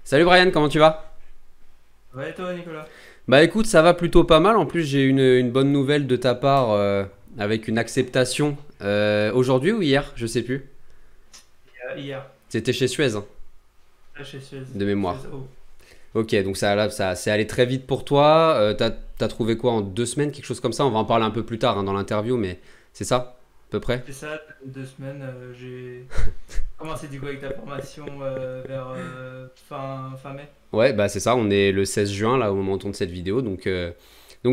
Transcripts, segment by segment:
Salut Brian, comment tu vas? Ouais, et toi, Nicolas? Bah écoute, ça va plutôt pas mal. En plus, j'ai une bonne nouvelle de ta part avec une acceptation aujourd'hui ou hier, je sais plus. Hier, C'était chez Suez, hein, là, chez Suez. de mémoire. Suez O. Ok, donc ça c'est allé très vite pour toi. T'as trouvé quoi en 2 semaines, quelque chose comme ça? On va en parler un peu plus tard hein, dans l'interview, mais c'est ça, à peu près? C'est ça, 2 semaines. J'ai commencé du coup avec ta formation vers fin mai. Ouais, bah c'est ça, on est le 16 juin là au moment où on tourne cette vidéo, donc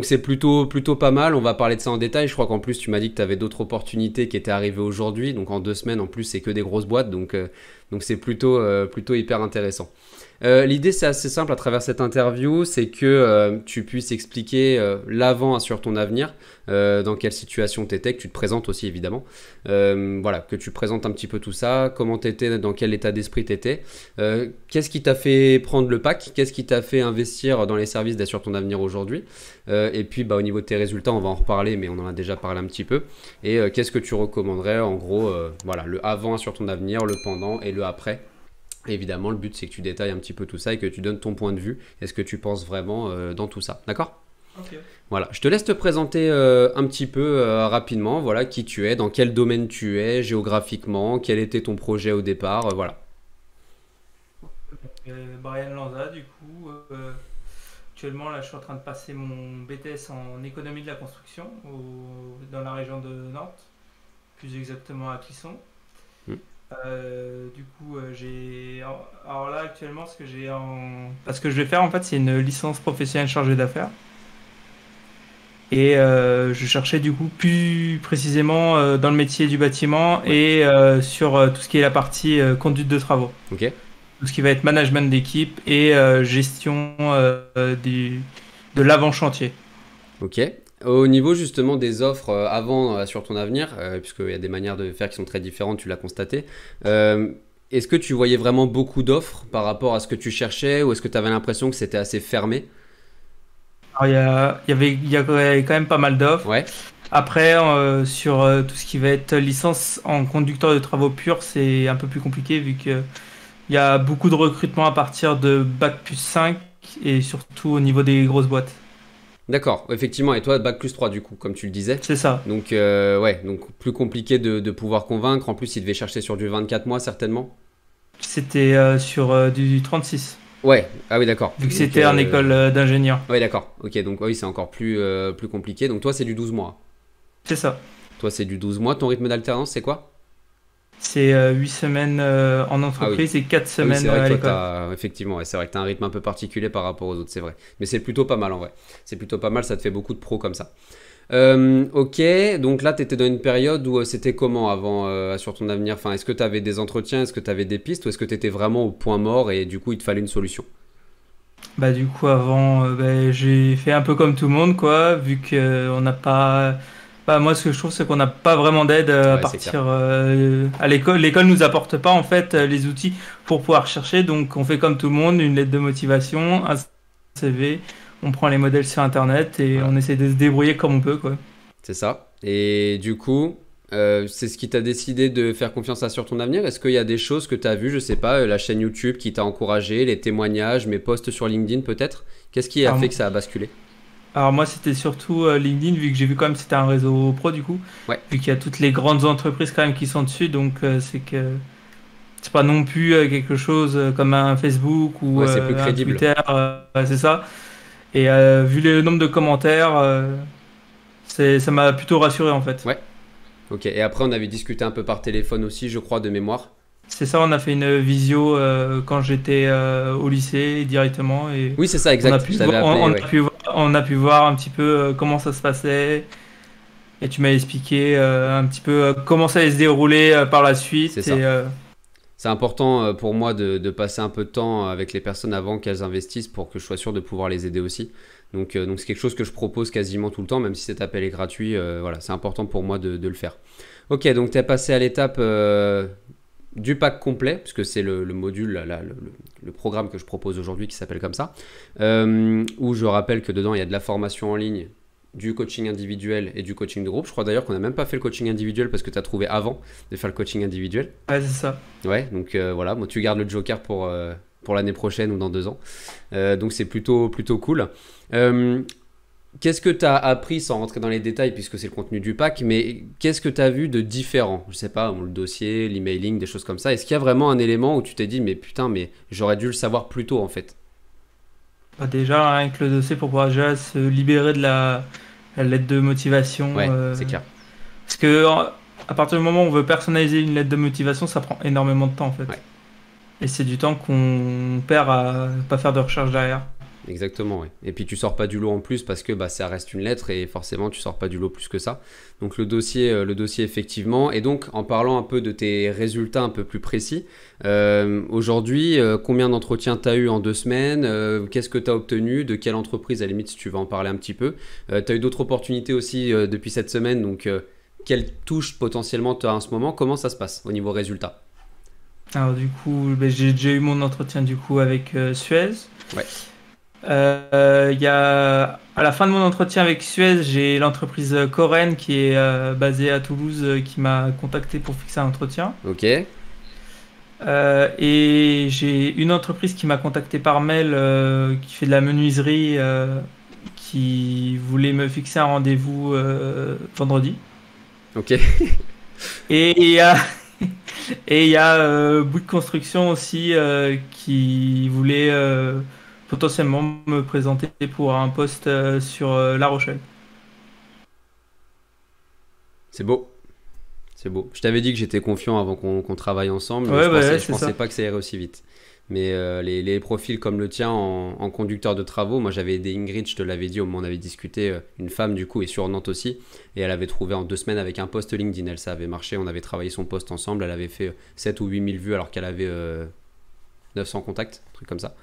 c'est plutôt pas mal. On va parler de ça en détail. Je crois qu'en plus tu m'as dit que tu avais d'autres opportunités qui étaient arrivées aujourd'hui, donc en 2 semaines en plus c'est que des grosses boîtes, donc c'est plutôt hyper intéressant. L'idée c'est assez simple à travers cette interview, c'est que tu puisses expliquer l'avant sur ton avenir, dans quelle situation tu étais, que tu te présentes aussi évidemment. Voilà, que tu présentes un petit peu tout ça, comment tu étais, dans quel état d'esprit tu étais. Qu'est-ce qui t'a fait prendre le pack? Qu'est-ce qui t'a fait investir dans les services d'Assure ton avenir aujourd'hui? Et puis bah, au niveau de tes résultats, on va en reparler, mais on en a déjà parlé un petit peu. Et qu'est-ce que tu recommanderais en gros, voilà, le avant sur ton avenir, le pendant et le après. Évidemment, le but c'est que tu détailles un petit peu tout ça et que tu donnes ton point de vue et ce que tu penses vraiment dans tout ça. D'accord? Ok. Voilà, je te laisse te présenter un petit peu rapidement, voilà, qui tu es, dans quel domaine tu es, géographiquement, quel était ton projet au départ, voilà. Brian Lanza, du coup. Actuellement, là, je suis en train de passer mon BTS en économie de la construction dans la région de Nantes, plus exactement à Clisson. Hmm. Du coup, j'ai. Alors là, actuellement, ce que j'ai en. Parce que je vais faire, en fait, c'est une licence professionnelle chargée d'affaires. Et je cherchais du coup plus précisément dans le métier du bâtiment Ouais, et sur tout ce qui est la partie conduite de travaux. ok, Tout ce qui va être management d'équipe et gestion de l'avant-chantier. ok. Au niveau justement des offres avant sur ton avenir, puisqu'il y a des manières de faire qui sont très différentes, tu l'as constaté, euh, est-ce que tu voyais vraiment beaucoup d'offres par rapport à ce que tu cherchais ou est-ce que tu avais l'impression que c'était assez fermé? Alors, il y avait quand même pas mal d'offres. Ouais, Après, sur tout ce qui va être licence en conducteur de travaux purs, c'est un peu plus compliqué vu que il y a beaucoup de recrutement à partir de Bac+5 et surtout au niveau des grosses boîtes. d'accord, effectivement. Et toi, bac+3 du coup, comme tu le disais. C'est ça. Donc, ouais, donc plus compliqué de pouvoir convaincre. En plus, il devait chercher sur du 24 mois certainement. C'était sur du 36, Ouais, ah oui, d'accord. vu que Donc, c'était en école d'ingénieur. ouais, d'accord. Ok, donc oui, c'est encore plus compliqué. Donc, toi, c'est du 12 mois. C'est ça. Toi, c'est du 12 mois. Ton rythme d'alternance, c'est quoi? C'est 8 semaines en Ah oui. entreprise et 4 Ah oui, c'est semaines vrai que à toi, l'école. t'as, effectivement, ouais, c'est vrai que t'as un rythme un peu particulier par rapport aux autres, c'est vrai. Mais c'est plutôt pas mal en vrai. C'est plutôt pas mal, ça te fait beaucoup de pros comme ça. Ok, donc là, tu étais dans une période où c'était comment avant sur ton avenir? Enfin, est-ce que tu avais des entretiens, est-ce que tu avais des pistes ou est-ce que tu étais vraiment au point mort et du coup, il te fallait une solution? Bah, du coup, avant, j'ai fait un peu comme tout le monde, quoi, vu que on n'a pas. Bah, moi, ce que je trouve, c'est qu'on n'a pas vraiment d'aide à Ouais, c'est clair. partir à l'école. L'école nous apporte pas, en fait, les outils pour pouvoir chercher. Donc, on fait comme tout le monde, une lettre de motivation, un CV, on prend les modèles sur Internet et Voilà, on essaie de se débrouiller comme on peut, quoi. c'est ça. Et du coup, c'est ce qui t'a décidé de faire confiance à sur ton avenir? Est-ce qu'il y a des choses que tu as vues, je sais pas, la chaîne YouTube qui t'a encouragé, les témoignages, mes posts sur LinkedIn peut-être? Qu'est-ce qui a fait Alors, que ça a basculé? alors moi, c'était surtout LinkedIn, vu que j'ai vu quand même que c'était un réseau pro, du coup, Ouais, vu qu'il y a toutes les grandes entreprises quand même qui sont dessus, donc c'est que c'est pas non plus quelque chose comme un Facebook ou ouais, c'est plus un crédible. Twitter, c'est ça. Et vu le nombre de commentaires, ça m'a plutôt rassuré en fait. Ouais, ok. Et après, on avait discuté un peu par téléphone aussi, je crois, de mémoire. C'est ça, on a fait une visio quand j'étais au lycée directement et Oui, c'est ça, on a exact. pu, Je t'avais appelé, ouais. on a pu voir un petit peu comment ça se passait et tu m'as expliqué un petit peu comment ça allait se dérouler par la C'est suite et ça. C'est important pour moi de passer un peu de temps avec les personnes avant qu'elles investissent pour que je sois sûr de pouvoir les aider aussi. Donc c'est quelque chose que je propose quasiment tout le temps, même si cet appel est gratuit. Voilà, c'est important pour moi de le faire. Ok, donc tu es passé à l'étape du pack complet, puisque c'est le module, le programme que je propose aujourd'hui qui s'appelle comme ça, où je rappelle que dedans il y a de la formation en ligne, du coaching individuel et du coaching de groupe. Je crois d'ailleurs qu'on n'a même pas fait le coaching individuel parce que tu as trouvé avant de faire le coaching individuel. ouais, c'est ça. Ouais, donc voilà, moi tu gardes le joker pour l'année prochaine ou dans 2 ans. Donc c'est plutôt cool. Qu'est-ce que tu as appris, sans rentrer dans les détails puisque c'est le contenu du pack, mais qu'est-ce que tu as vu de différent? Je sais pas, le dossier, l'emailing, des choses comme ça. Est-ce qu'il y a vraiment un élément où tu t'es dit, mais putain, mais j'aurais dû le savoir plus tôt en fait? Bah, déjà, avec le dossier pour pouvoir déjà se libérer de la lettre de motivation. Ouais, c'est clair. Parce que à partir du moment où on veut personnaliser une lettre de motivation, ça prend énormément de temps en fait. Ouais. Et c'est du temps qu'on perd à pas faire de recherche derrière. Exactement, ouais. Et puis tu sors pas du lot en plus parce que bah, ça reste une lettre et forcément tu sors pas du lot plus que ça. Donc le dossier effectivement. Et donc en parlant un peu de tes résultats un peu plus précis, aujourd'hui, combien d'entretiens tu as eu en 2 semaines? Qu'est-ce que tu as obtenu? De quelle entreprise, à la limite, si tu veux en parler un petit peu? Tu as eu d'autres opportunités aussi depuis cette semaine, donc quelle touche potentiellement tu as en ce moment? Comment ça se passe au niveau résultat? Alors du coup, ben, j'ai déjà eu mon entretien du coup avec Suez. Ouais. Il y a, à la fin de mon entretien avec Suez, j'ai l'entreprise Coren qui est basée à Toulouse qui m'a contacté pour fixer un entretien. Ok. Et j'ai une entreprise qui m'a contacté par mail qui fait de la menuiserie qui voulait me fixer un rendez-vous vendredi. Ok. Et il y a, et il y a Bouygues Construction aussi qui voulait potentiellement me présenter pour un poste sur La Rochelle. C'est beau. C'est beau. Je t'avais dit que j'étais confiant avant qu'on travaille ensemble. Ouais, Je c'est pensais ça. pas que ça irait aussi vite. Mais les profils comme le tien en conducteur de travaux, moi j'avais aidé Ingrid, je te l'avais dit au moment où on avait discuté, une femme du coup, et sur Nantes aussi. Et elle avait trouvé en 2 semaines avec un post LinkedIn. Elle, ça avait marché, on avait travaillé son post ensemble. Elle avait fait 7 ou 8 000 vues alors qu'elle avait 900 contacts, un truc comme ça.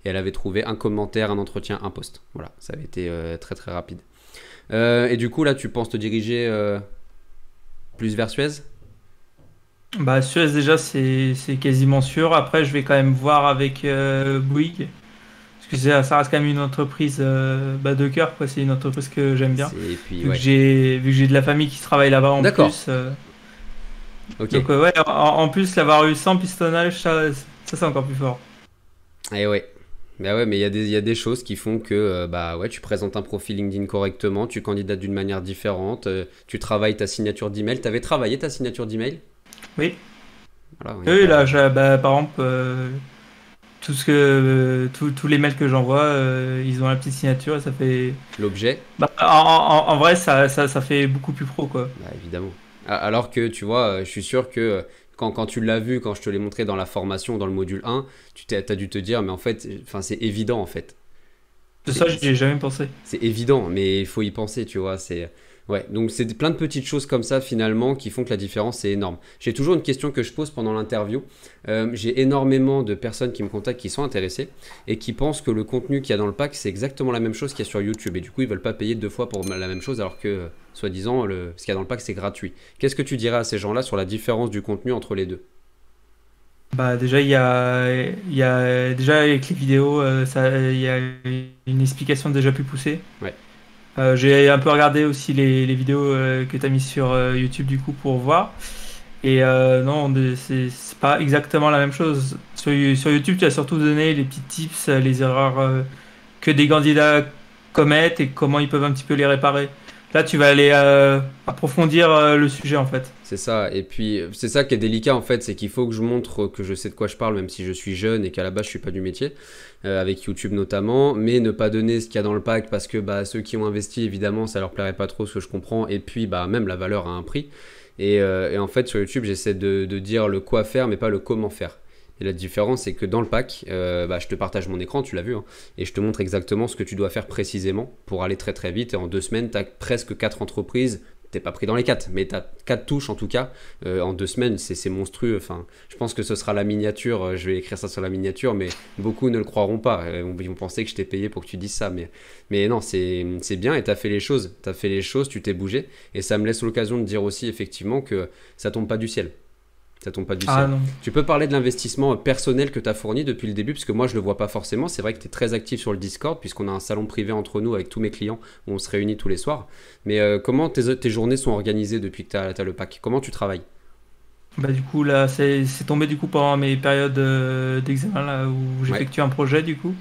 Et elle avait trouvé un commentaire, un entretien, un post. Voilà, ça avait été très très rapide. Et du coup là, tu penses te diriger plus vers Suez? Bah, Suez, déjà, c'est quasiment sûr. Après, je vais quand même voir avec Bouygues. Parce que ça reste quand même une entreprise bah, de cœur, quoi. C'est une entreprise que j'aime bien. Et puis Vu que ouais. j'ai de la famille qui travaille là-bas en D'accord. plus. Ok. Donc, ouais, en plus, l'avoir eu sans pistonnage, ça c'est encore plus fort. Et ouais. Bah ouais, mais il y a des choses qui font que bah ouais, tu présentes un profil LinkedIn correctement, tu candidates d'une manière différente, tu travailles ta signature d'email. T'avais travaillé ta signature d'email? Oui. Voilà, ouais, Oui, là, bah, par exemple, tous les mails que j'envoie, ils ont la petite signature et ça fait. l'objet, Bah, en vrai, ça fait beaucoup plus pro, quoi. bah évidemment. Alors que tu vois, je suis sûr que quand tu l'as vu, quand je te l'ai montré dans la formation, dans le module 1, t'as dû te dire, mais en fait, enfin, c'est évident en fait. De ça, C'est j'y ai jamais pensé. c'est évident, mais il faut y penser, tu vois. Ouais, donc c'est plein de petites choses comme ça finalement qui font que la différence c'est énorme. J'ai toujours une question que je pose pendant l'interview. J'ai énormément de personnes qui me contactent qui sont intéressées et qui pensent que le contenu qu'il y a dans le pack c'est exactement la même chose qu'il y a sur YouTube et du coup ils veulent pas payer 2 fois pour la même chose alors que soi-disant ce qu'il y a dans le pack c'est gratuit. Qu'est-ce que tu dirais à ces gens-là sur la différence du contenu entre les deux? Bah, déjà, déjà avec les vidéos, il y a une explication déjà plus poussée. Ouais, J'ai un peu regardé aussi les vidéos que tu as mises sur YouTube du coup pour voir. Et non, c'est pas exactement la même chose. Sur YouTube, tu as surtout donné les petits tips, les erreurs que des candidats commettent et comment ils peuvent un petit peu les réparer. Là, tu vas aller approfondir le sujet en fait. c'est ça. Et puis c'est ça qui est délicat en fait, c'est qu'il faut que je montre que je sais de quoi je parle même si je suis jeune et qu'à la base je suis pas du métier. Avec YouTube notamment, mais ne pas donner ce qu'il y a dans le pack parce que bah, ceux qui ont investi, évidemment, ça leur plairait pas trop ce que je comprends, et puis bah, même la valeur a un prix. Et en fait, sur YouTube, j'essaie de dire le quoi faire, mais pas le comment faire. Et la différence, c'est que dans le pack, bah, je te partage mon écran, tu l'as vu, hein, et je te montre exactement ce que tu dois faire précisément pour aller très très vite. Et en 2 semaines, tu as presque 4 entreprises. T'es pas pris dans les 4, mais tu as 4 touches en tout cas. En 2 semaines, c'est monstrueux. Enfin, je pense que ce sera la miniature. Je vais écrire ça sur la miniature, mais beaucoup ne le croiront pas. Ils vont penser que je t'ai payé pour que tu dises ça. Mais non, c'est bien et tu as fait les choses. Tu as fait les choses, tu t'es bougé. Et ça me laisse l'occasion de dire aussi effectivement que ça tombe pas du ciel. Ça tombe pas du Ah ciel. non. Tu peux parler de l'investissement personnel que tu as fourni depuis le début, parce que moi je le vois pas forcément. C'est vrai que tu es très actif sur le Discord, puisqu'on a un salon privé entre nous avec tous mes clients où on se réunit tous les soirs. Mais comment tes journées sont organisées depuis que tu as le pack? Comment tu travailles? Bah, du coup, là, c'est tombé du coup pendant mes périodes d'examen là, où Ouais, j'effectue un projet du coup.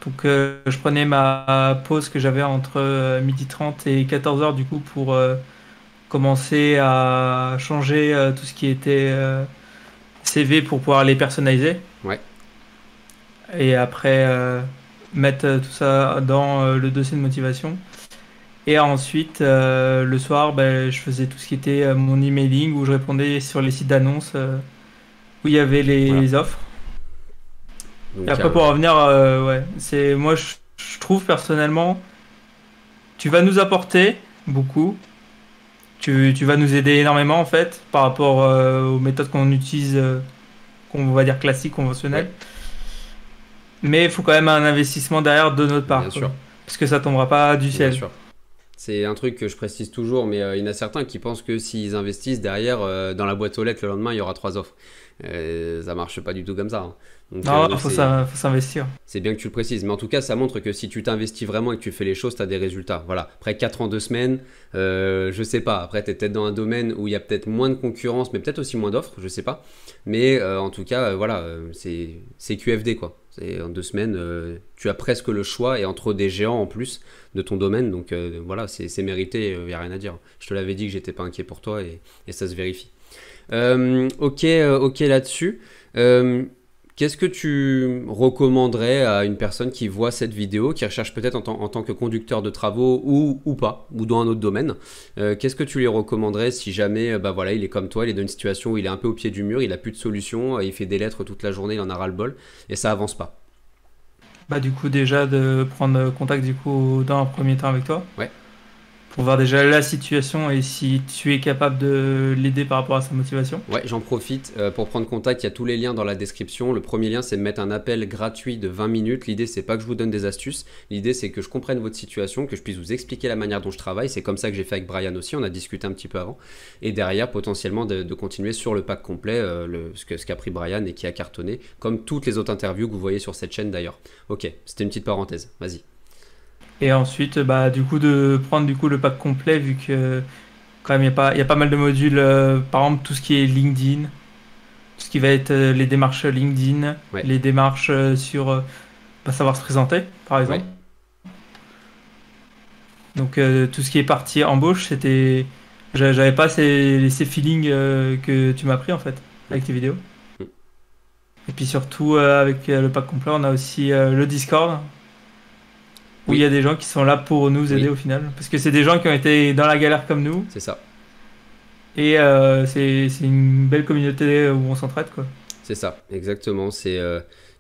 Donc, je prenais ma pause que j'avais entre 12h30 et 14h du coup pour commencer à changer tout ce qui était CV pour pouvoir les personnaliser. ouais, Et après, mettre tout ça dans le dossier de motivation. Et ensuite, le soir, ben, je faisais tout ce qui était mon emailing où je répondais sur les sites d'annonces où il y avait voilà. les offres. Et Donc, après, pour revenir, ouais, c'est moi, je trouve personnellement, tu vas nous apporter beaucoup. Tu vas nous aider énormément en fait par rapport aux méthodes qu'on utilise, qu'on va dire classiques, ouais, conventionnelles. Mais il faut quand même un investissement derrière de notre bien part, quoi. sûr, Parce que ça tombera pas du bien ciel. sûr. C'est un truc que je précise toujours, mais il y en a certains qui pensent que s'ils investissent derrière, dans la boîte aux lettres le lendemain, il y aura trois offres. Ça marche pas du tout comme ça, hein. Non, Donc faut s'investir. c'est bien que tu le précises. Mais en tout cas, ça montre que si tu t'investis vraiment et que tu fais les choses, tu as des résultats. Voilà. Après 4 ans, 2 semaines, je sais pas. Après, tu es peut-être dans un domaine où il y a peut-être moins de concurrence, mais peut-être aussi moins d'offres, je sais pas. Mais en tout cas, voilà, c'est QFD quoi. En 2 semaines, tu as presque le choix et entre des géants en plus de ton domaine. Donc voilà, c'est mérité, il n'y a rien à dire. Je te l'avais dit que j'étais pas inquiet pour toi et ça se vérifie. Ok là-dessus. Euh, Qu'est-ce que tu recommanderais à une personne qui voit cette vidéo, qui recherche peut-être en tant que conducteur de travaux ou pas, ou dans un autre domaine? Qu'est-ce que tu lui recommanderais si jamais bah voilà, il est comme toi, il est dans une situation où il est un peu au pied du mur, il a plus de solution, il fait des lettres toute la journée, il en a ras-le-bol, et ça avance pas? Bah, du coup, déjà de prendre contact du coup dans un premier temps avec toi Ouais. pour voir déjà la situation et si tu es capable de l'aider par rapport à sa motivation. Ouais, j'en profite pour prendre contact. Il y a tous les liens dans la description. Le premier lien, c'est de mettre un appel gratuit de 20 minutes. L'idée, c'est pas que je vous donne des astuces. L'idée, c'est que je comprenne votre situation, que je puisse vous expliquer la manière dont je travaille. C'est comme ça que j'ai fait avec Brian aussi. On a discuté un petit peu avant. Et derrière, potentiellement, de continuer sur le pack complet, ce qu'a pris Brian et qui a cartonné, comme toutes les autres interviews que vous voyez sur cette chaîne d'ailleurs. Ok, c'était une petite parenthèse. Vas-y. Et ensuite, bah, du coup, de prendre du coup le pack complet vu que quand même il y a pas mal de modules, par exemple tout ce qui est LinkedIn, tout ce qui va être les démarches LinkedIn, Ouais, les démarches sur bah, savoir se présenter, par ouais, exemple. Donc tout ce qui est partie embauche, j'avais pas ces feelings que tu m'as pris en fait mm, avec tes vidéos. mm. Et puis surtout avec le pack complet, on a aussi le Discord où il y Oui, a des gens qui sont là pour nous aider oui, au final, parce que c'est des gens qui ont été dans la galère comme nous c'est ça. et c'est une belle communauté où on s'entraide quoi. C'est ça, exactement. C'est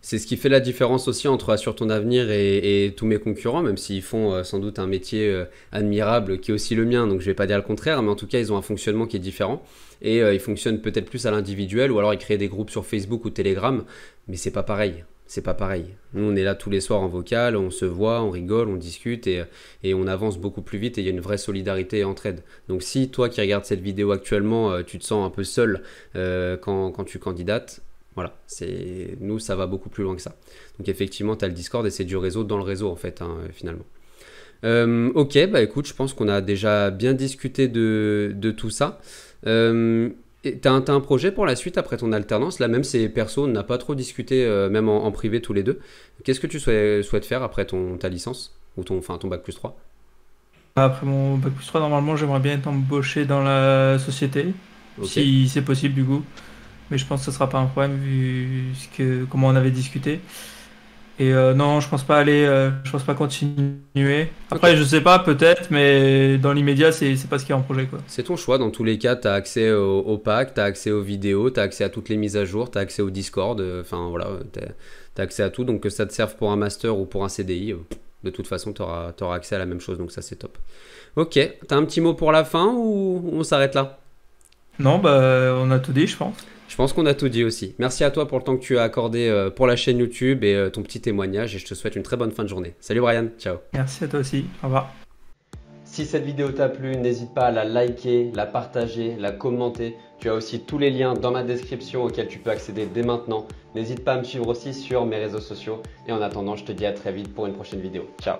ce qui fait la différence aussi entre Assure ton avenir et tous mes concurrents, même s'ils font sans doute un métier admirable qui est aussi le mien, donc je vais pas dire le contraire, mais en tout cas ils ont un fonctionnement qui est différent et ils fonctionnent peut-être plus à l'individuel ou alors ils créent des groupes sur Facebook ou Telegram, mais c'est pas pareil. C'est pas pareil. Nous, on est là tous les soirs en vocal, on se voit, on rigole, on discute et on avance beaucoup plus vite et il y a une vraie solidarité et entraide. Donc si toi qui regardes cette vidéo actuellement, tu te sens un peu seul quand tu candidates, voilà, nous ça va beaucoup plus loin que ça. Donc effectivement, tu as le Discord et c'est du réseau dans le réseau en fait, hein, finalement. Ok, bah écoute, je pense qu'on a déjà bien discuté de tout ça. T'as un projet pour la suite après ton alternance? Là même c'est perso, on n'a pas trop discuté, même en privé tous les deux. Qu'est-ce que tu souhaites faire après ta licence? Ou ton bac plus 3? Après mon bac plus 3, normalement, j'aimerais bien être embauché dans la société, Ok, si c'est possible du coup. Mais je pense que ce sera pas un problème vu comment on avait discuté. Et non, je pense pas continuer. ok. Après, je sais pas, peut-être, mais dans l'immédiat, c'est pas ce qui est en projet, quoi. C'est ton choix. Dans tous les cas, tu as accès au pack, tu as accès aux vidéos, tu as accès à toutes les mises à jour, tu as accès au Discord. Enfin voilà, tu as accès à tout. Donc que ça te serve pour un master ou pour un CDI, de toute façon, tu auras accès à la même chose. Donc ça, c'est top. Ok, t'as un petit mot pour la fin ou on s'arrête là? Non, bah, on a tout dit, je pense. Je pense qu'on a tout dit aussi. Merci à toi pour le temps que tu as accordé pour la chaîne YouTube et ton petit témoignage. Et je te souhaite une très bonne fin de journée. Salut Brian, ciao. Merci à toi aussi. Au revoir. Si cette vidéo t'a plu, n'hésite pas à la liker, la partager, la commenter. Tu as aussi tous les liens dans ma description auxquels tu peux accéder dès maintenant. N'hésite pas à me suivre aussi sur mes réseaux sociaux. Et en attendant, je te dis à très vite pour une prochaine vidéo. Ciao.